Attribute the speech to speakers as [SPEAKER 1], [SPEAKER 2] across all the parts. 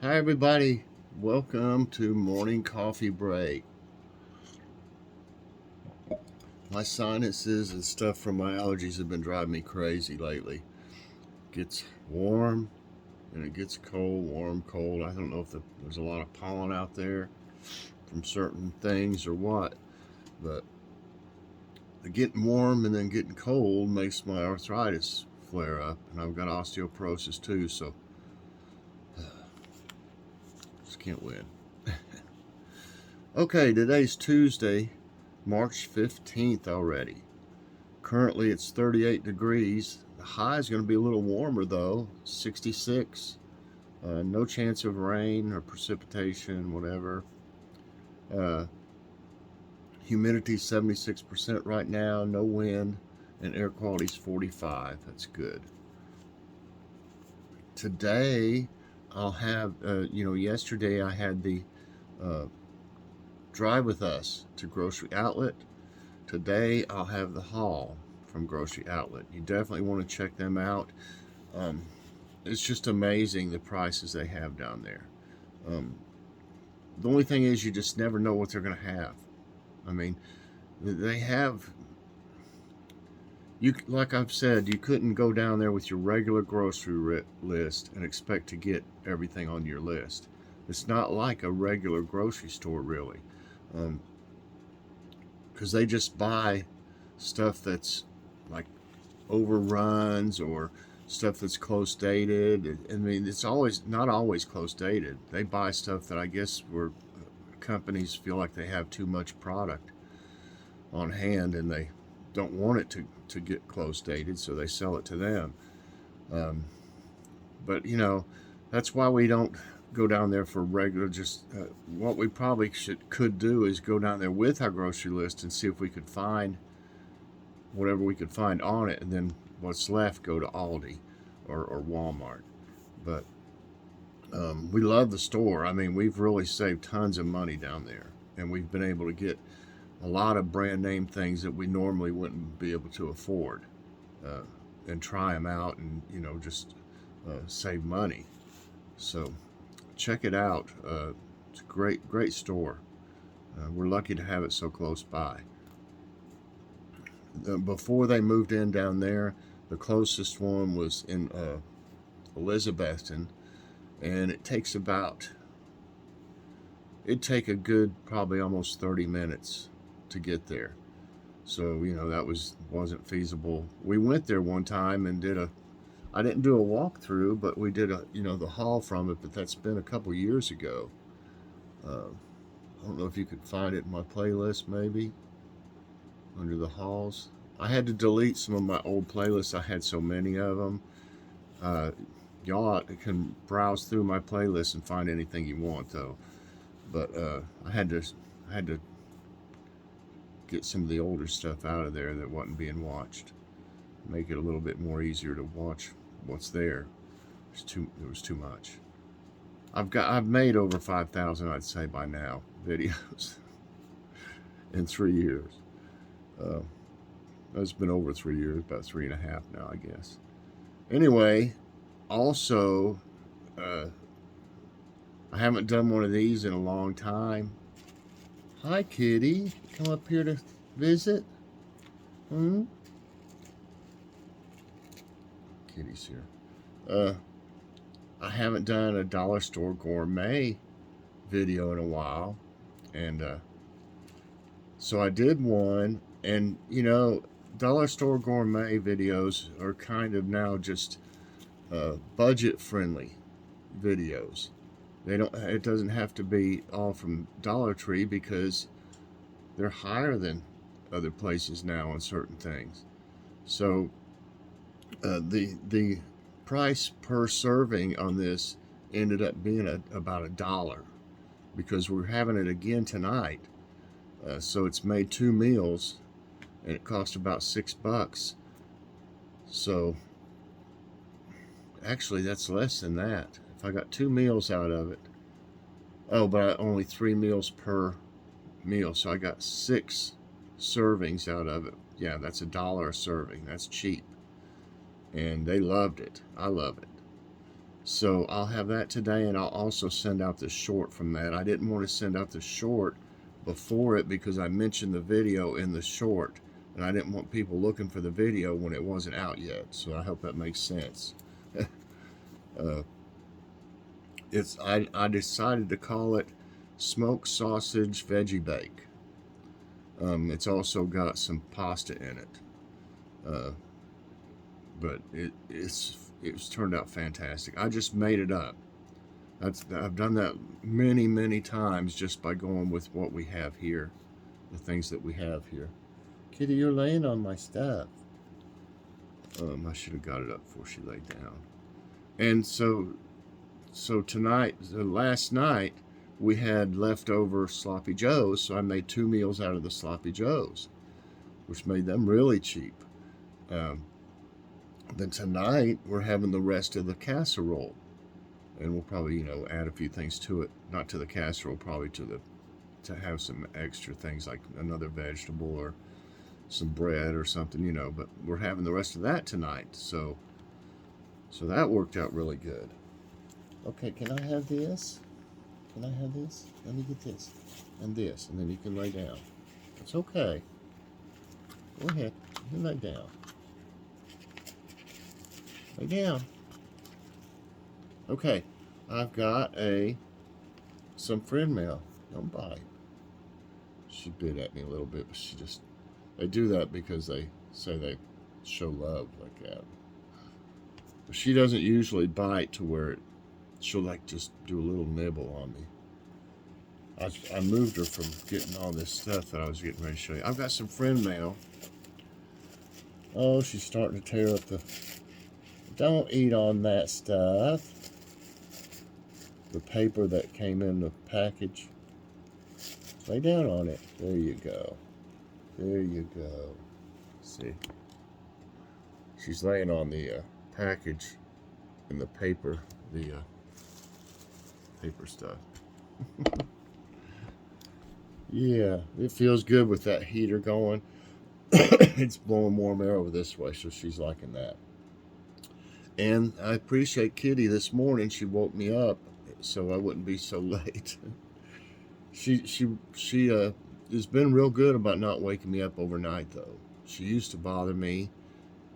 [SPEAKER 1] Hi everybody, welcome to morning coffee break. My sinuses and stuff from my allergies have been driving me crazy lately. It gets warm and it gets cold, warm, cold. I don't know if there's a lot of pollen out there from certain things or what, but getting warm and then getting cold makes my arthritis flare up, and I've got osteoporosis too, so just can't win. Okay, today's Tuesday, March 15th already. Currently it's 38 degrees. The high is going to be a little warmer though, 66. No chance of rain or precipitation, whatever. Humidity 76% right now, no wind, and air quality is 45. That's good. Today I'll have, yesterday I had the drive with us to Grocery Outlet. Today I'll have the haul from Grocery Outlet. You definitely want to check them out. It's just amazing the prices they have down there. The only thing is you just never know what they're going to have. I mean, they have, like I've said, you couldn't go down there with your regular grocery list and expect to get everything on your list. It's not like a regular grocery store, really. Because they just buy stuff that's like overruns or stuff that's close dated. I mean, it's not always close dated. They buy stuff that I guess where companies feel like they have too much product on hand and they don't want it to get close dated, so they sell it to them. But that's why we don't go down there for regular. Just what we probably could do is go down there with our grocery list and see if we could find whatever we could find on it, and then what's left go to Aldi or Walmart. But we love the store. I mean, we've really saved tons of money down there, and we've been able to get a lot of brand name things that we normally wouldn't be able to afford, and try them out and just save money. So check it out. It's a great store. We're lucky to have it so close by. Before they moved in down there, the closest one was in Elizabethton, and it'd take a good probably almost 30 minutes to get there. So that wasn't feasible. We went there one time and I didn't do a walkthrough, but we did the haul from it, but that's been a couple years ago. I don't know if you could find it in my playlist, maybe under the hauls. I had to delete some of my old playlists. I had so many of them. Y'all can browse through my playlist and find anything you want, though. But I had to get some of the older stuff out of there that wasn't being watched. Make it a little bit more easier to watch what's there. There was too much. I've made over 5,000, I'd say by now, videos in 3 years. It's been over 3 years, about 3.5 now, I guess. Anyway, also, I haven't done one of these in a long time. Hi, kitty. Come up here to visit? Kitty's here. I haven't done a dollar store gourmet video in a while, and so I did one. And dollar store gourmet videos are kind of now just budget friendly videos. It doesn't have to be all from Dollar Tree, because they're higher than other places now on certain things. So the price per serving on this ended up being about $1, because we're having it again tonight. So it's made 2 meals, and it cost about $6. So actually that's less than that. If I got 2 meals out of it, but only 3 meals per meal, so I got 6 servings out of it. Yeah, that's $1 a serving. That's cheap, and they loved it. I love it. So I'll have that today, and I'll also send out the short from that. I didn't want to send out the short before it because I mentioned the video in the short, and I didn't want people looking for the video when it wasn't out yet. So I hope that makes sense. uh, I decided to call it smoked sausage veggie bake. It's also got some pasta in it, uh, but it's turned out fantastic. I just made it up. I've done that many times just by going with what we have here, the things that we have here. Kitty, you're laying on my stuff. I should have got it up before she laid down. And so tonight, last night, we had leftover sloppy joes, so I made 2 meals out of the sloppy joes, which made them really cheap. Then tonight, we're having the rest of the casserole, and we'll probably, add a few things to it. Not to the casserole, probably to have some extra things like another vegetable or some bread or something, but we're having the rest of that tonight. So that worked out really good. Okay, can I have this? Can I have this? Let me get this and this, and then you can lay down. It's okay. Go ahead. You can lay down. Lay down. Okay, I've got some friend mail. Don't bite. She bit at me a little bit, but they do that because they say they show love like that. But she doesn't usually bite to where she'll like just do a little nibble on me. I moved her from getting all this stuff that I was getting ready to show you. I've got some friend mail. Oh, she's starting to tear up the... Don't eat on that stuff. The paper that came in the package. Lay down on it. There you go. There you go. See? She's laying on the package in the paper, the paper stuff. Yeah, it feels good with that heater going. It's blowing warm air over this way, so she's liking that. And I appreciate Kitty this morning. She woke me up so I wouldn't be so late. She has been real good about not waking me up overnight, though. She used to bother me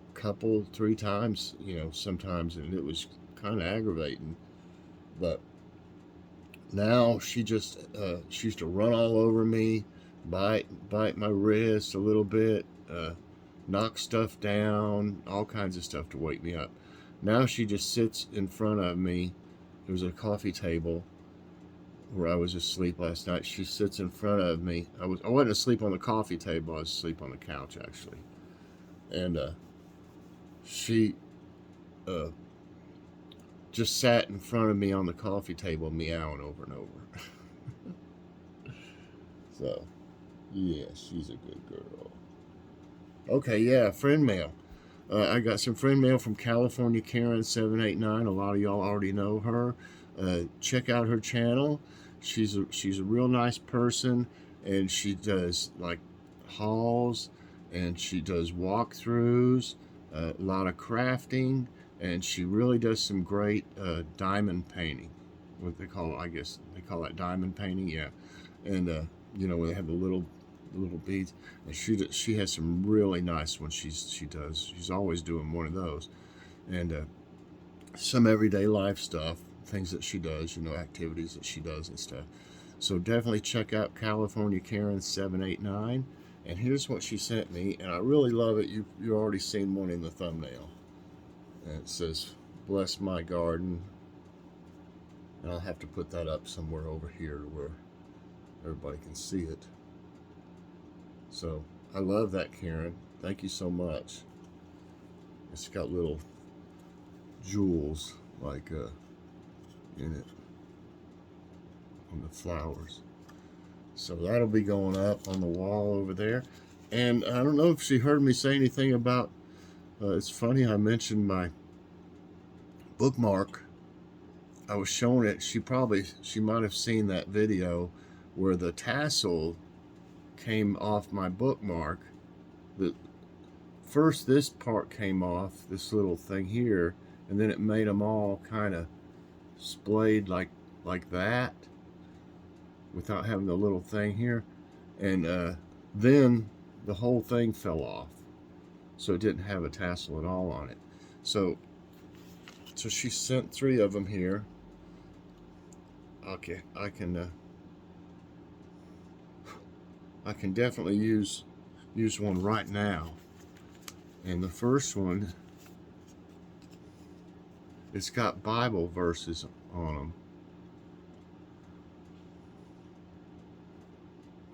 [SPEAKER 1] a couple, 3 times, sometimes, and it was kind of aggravating. But now she just she used to run all over me, bite my wrist a little bit, knock stuff down, all kinds of stuff to wake me up. Now she just sits in front of me. There was a coffee table where I was asleep last night. She sits in front of me. I wasn't asleep on the coffee table. I was asleep on the couch, actually. And she just sat in front of me on the coffee table, meowing over and over. So, yeah, she's a good girl. Okay, yeah, friend mail. I got some friend mail from California Karen 789. A lot of y'all already know her. Check out her channel. She's a real nice person, and she does like hauls, and she does walkthroughs, a lot of crafting, and she really does some great diamond painting. What they call, I guess they call that diamond painting, yeah. And where they have the little beads, and she has some really nice ones. She's always doing one of those, and some everyday life stuff, things that she does, activities that she does and stuff. So definitely check out California Karen 789. And here's what she sent me, and I really love it. You already seen one in the thumbnail, and it says "Bless my garden," and I'll have to put that up somewhere over here to where everybody can see it. So I love that, Karen. Thank you so much. It's got little jewels like in it on the flowers. So that'll be going up on the wall over there. And I don't know if she heard me say anything about. It's funny I mentioned my bookmark. I was showing it. She might have seen that video where the tassel came off my bookmark. First this part came off, this little thing here, and then it made them all kind of splayed like that without having the little thing here. And then the whole thing fell off. So it didn't have a tassel at all on it. So she sent 3 of them here. Okay, I can definitely use one right now. And the first one, it's got Bible verses on them.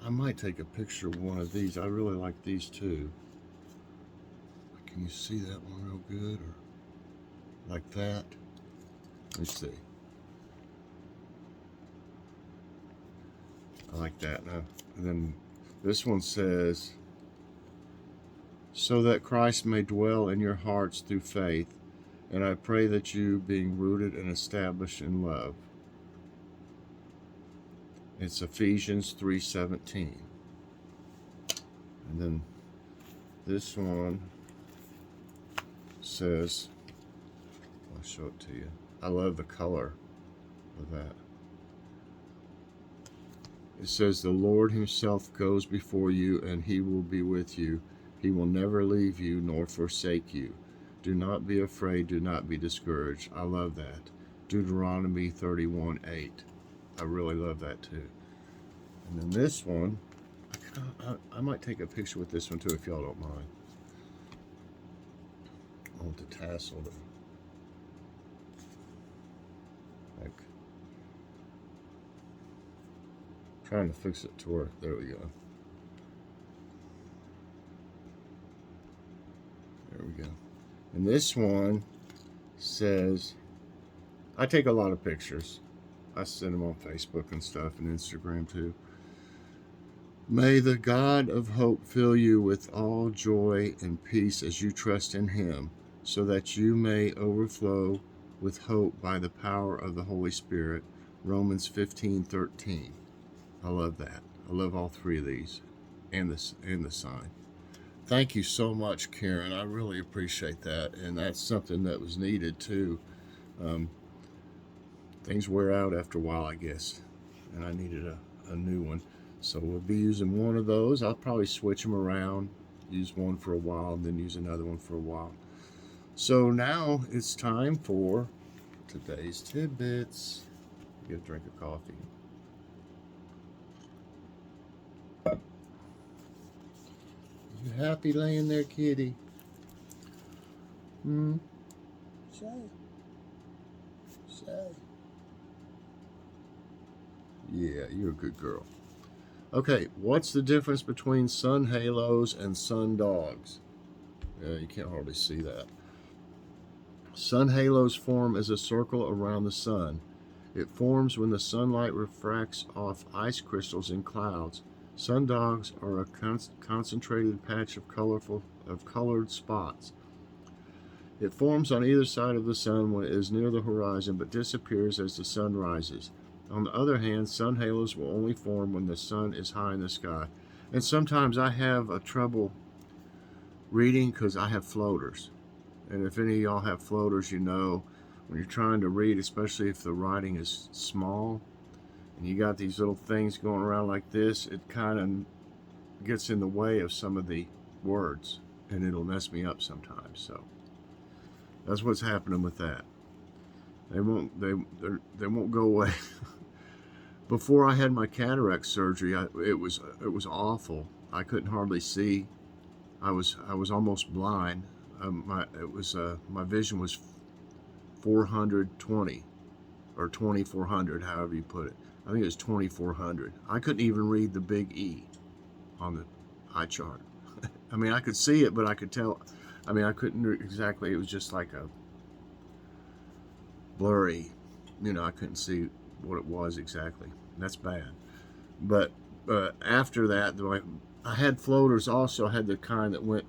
[SPEAKER 1] I might take a picture of one of these. I really like these too. Can you see that one real good? Or like that? Let me see. I like that. Now, and then this one says, so that Christ may dwell in your hearts through faith, and I pray that you, being rooted and established in love. It's Ephesians 3:17. And then this one says, I'll show it to you. I love the color of that. It says, the Lord himself goes before you, and he will be with you. He will never leave you nor forsake you. Do not be afraid. Do not be discouraged. I love that. Deuteronomy 31:8. I really love that too. And then this one, I might take a picture with this one too if y'all don't mind. I want the tassel to, like, trying to fix it to where, there we go. There we go. And this one says, I take a lot of pictures. I send them on Facebook and stuff and Instagram too. May the God of hope fill you with all joy and peace as you trust in him, so that you may overflow with hope by the power of the Holy Spirit. Romans 15:13. I love that. I love all 3 of these and the sign. Thank you so much, Karen. I really appreciate that. And that's something that was needed too. Things wear out after a while, I guess. And I needed a new one. So we'll be using one of those. I'll probably switch them around. Use one for a while, and then use another one for a while. So now it's time for today's Tidbits. Get a drink of coffee. You happy laying there, kitty? Say. Yeah, you're a good girl. Okay, what's the difference between sun halos and sun dogs? You can't hardly see that. Sun halos form as a circle around the sun. It forms when the sunlight refracts off ice crystals in clouds. Sun dogs are a concentrated patch of colored spots. It forms on either side of the sun when it is near the horizon, but disappears as the sun rises. On the other hand, sun halos will only form when the sun is high in the sky. And sometimes I have a trouble reading because I have floaters. And if any of y'all have floaters, you know when you're trying to read, especially if the writing is small, and you got these little things going around like this, it kind of gets in the way of some of the words, and it'll mess me up sometimes. So that's what's happening with that. They won't go away. Before I had my cataract surgery, it was awful. I couldn't hardly see. I was almost blind. My vision was 420 or 2400, however you put it. I think it was 2400. I couldn't even read the big E on the eye chart. I mean, I could see it, but I could tell. I mean, I couldn't exactly. It was just like a blurry. I couldn't see what it was exactly. That's bad. But after that, I had floaters also. I had the kind that went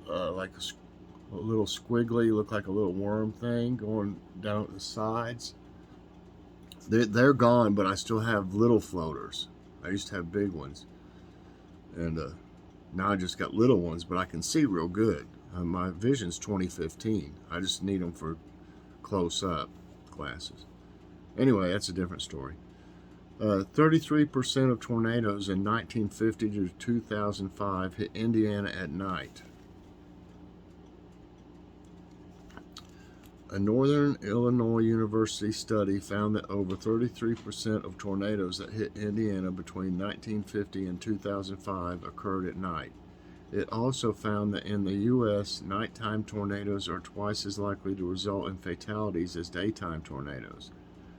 [SPEAKER 1] like a little squiggly, looked like a little worm thing going down the sides. They're gone, but I still have little floaters. I used to have big ones. And now I just got little ones, but I can see real good. My vision's 20/15. I just need them for close-up glasses. Anyway, that's a different story. 33% of tornadoes in 1950 to 2005 hit Indiana at night. A Northern Illinois University study found that over 33% of tornadoes that hit Indiana between 1950 and 2005 occurred at night. It also found that in the U.S., nighttime tornadoes are twice as likely to result in fatalities as daytime tornadoes.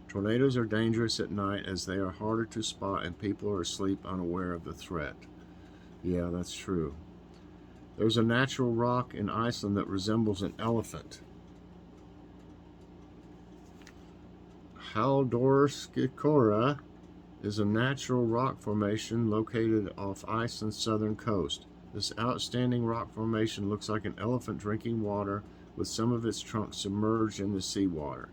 [SPEAKER 1] Tornadoes are dangerous at night as they are harder to spot and people are asleep unaware of the threat. Yeah, that's true. There's a natural rock in Iceland that resembles an elephant. Haldorskikora is a natural rock formation located off Iceland's southern coast. This outstanding rock formation looks like an elephant drinking water with some of its trunk submerged in the seawater.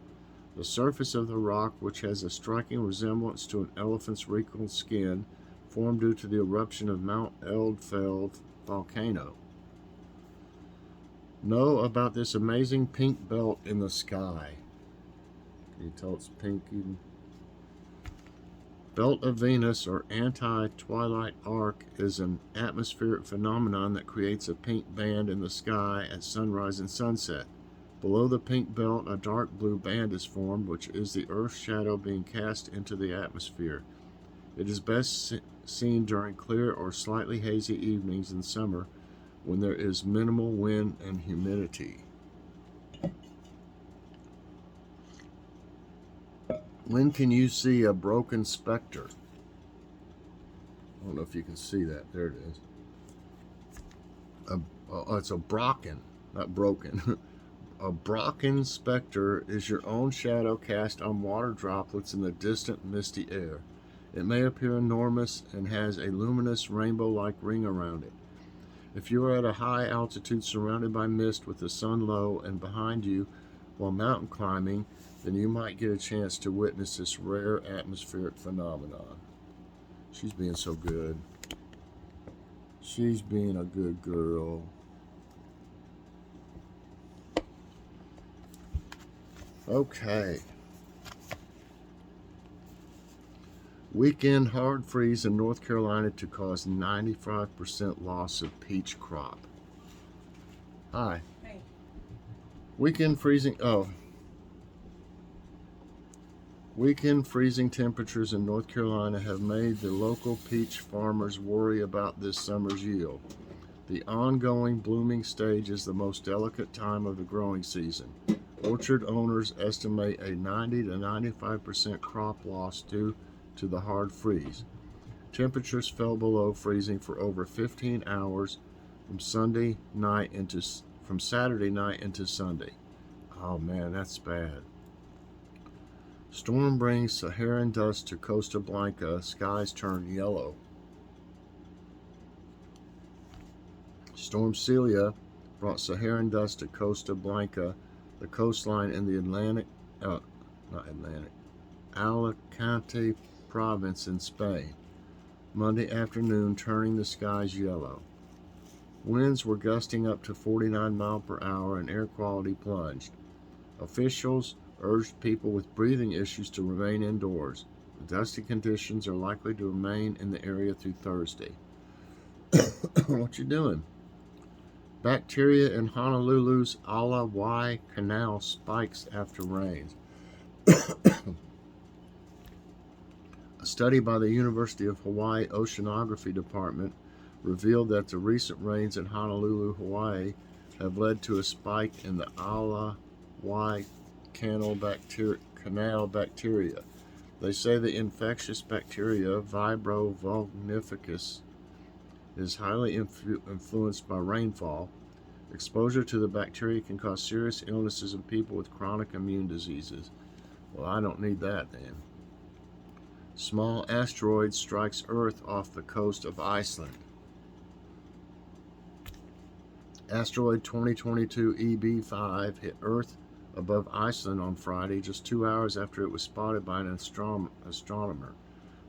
[SPEAKER 1] The surface of the rock, which has a striking resemblance to an elephant's wrinkled skin, formed due to the eruption of Mount Eldfell volcano. Know about this amazing pink belt in the sky. Can you tell it's pink even? Belt of Venus, or anti-twilight arc, is an atmospheric phenomenon that creates a pink band in the sky at sunrise and sunset. Below the pink belt, a dark blue band is formed, which is the Earth's shadow being cast into the atmosphere. It is best seen during clear or slightly hazy evenings in summer when there is minimal wind and humidity. When can you see a broken specter? I don't know if you can see that. There it is. It's a brocken, not broken. A brocken specter is your own shadow cast on water droplets in the distant misty air. It may appear enormous and has a luminous rainbow-like ring around it. If you are at a high altitude surrounded by mist with the sun low and behind you while mountain climbing, then you might get a chance to witness this rare atmospheric phenomenon. She's being so good. She's being a good girl. Okay. Weekend hard freeze in North Carolina to cause 95% loss of peach crop. Hi.
[SPEAKER 2] Hey.
[SPEAKER 1] Weekend freezing temperatures in North Carolina have made the local peach farmers worry about this summer's yield. The ongoing blooming stage is the most delicate time of the growing season. Orchard owners estimate a 90 to 95% crop loss due to the hard freeze. Temperatures fell below freezing for over 15 hours from Saturday night into Sunday. Oh man, that's bad. Storm brings Saharan dust to Costa Blanca. Skies turn yellow. Storm Celia brought Saharan dust to Costa Blanca, the coastline in the Alicante province in Spain, Monday afternoon, turning the skies yellow. Winds were gusting up to 49 miles per hour and air quality plunged. Officials urged people with breathing issues to remain indoors. The dusty conditions are likely to remain in the area through Thursday. What you doing? Bacteria in Honolulu's Ala Wai Canal spikes after rains. A study by the University of Hawaii Oceanography Department revealed that the recent rains in Honolulu, Hawaii, have led to a spike in the Ala Wai Canal bacteria. They say the infectious bacteria, Vibrio vulnificus, is highly influenced by rainfall. Exposure to the bacteria can cause serious illnesses in people with chronic immune diseases. Well, I don't need that then. Small asteroid strikes Earth off the coast of Iceland. Asteroid 2022 EB5 hit Earth above Iceland on Friday, just 2 hours after it was spotted by an astronomer.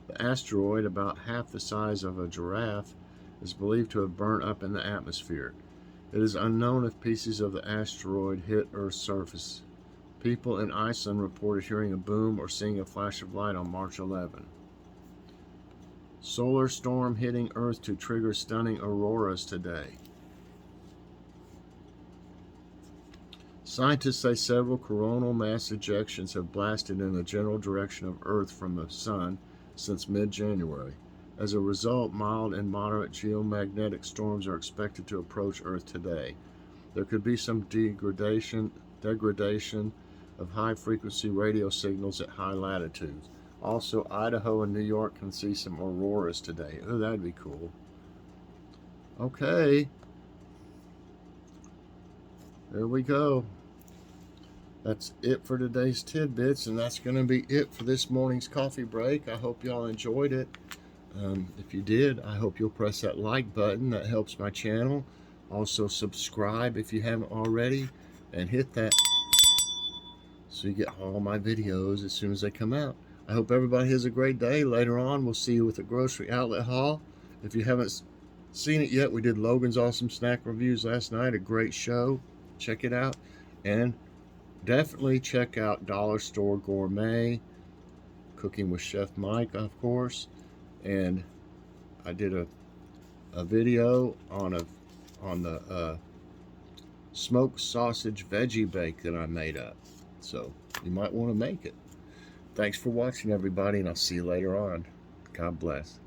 [SPEAKER 1] The asteroid, about half the size of a giraffe, is believed to have burnt up in the atmosphere. It is unknown if pieces of the asteroid hit Earth's surface. People in Iceland reported hearing a boom or seeing a flash of light on March 11. Solar storm hitting Earth to trigger stunning auroras today. Scientists say several coronal mass ejections have blasted in the general direction of Earth from the Sun since mid-January. As a result, mild and moderate geomagnetic storms are expected to approach Earth today. There could be some degradation of high-frequency radio signals at high latitudes. Also, Idaho and New York can see some auroras today. Oh, that'd be cool. Okay. There we go. That's it for today's tidbits, and that's going to be it for this morning's coffee break. I hope y'all enjoyed it. If you did, I hope you'll press that like button. That helps my channel. Also, subscribe if you haven't already, and hit that so you get all my videos as soon as they come out. I hope everybody has a great day. Later on, we'll see you with a grocery outlet haul. If you haven't seen it yet, we did Logan's Awesome Snack Reviews last night. A great show. Check it out. And definitely check out Dollar Store Gourmet, Cooking with Chef Mike, of course. And I did a video on the smoked sausage veggie bake that I made up. So you might want to make it. Thanks for watching, everybody, and I'll see you later on. God bless.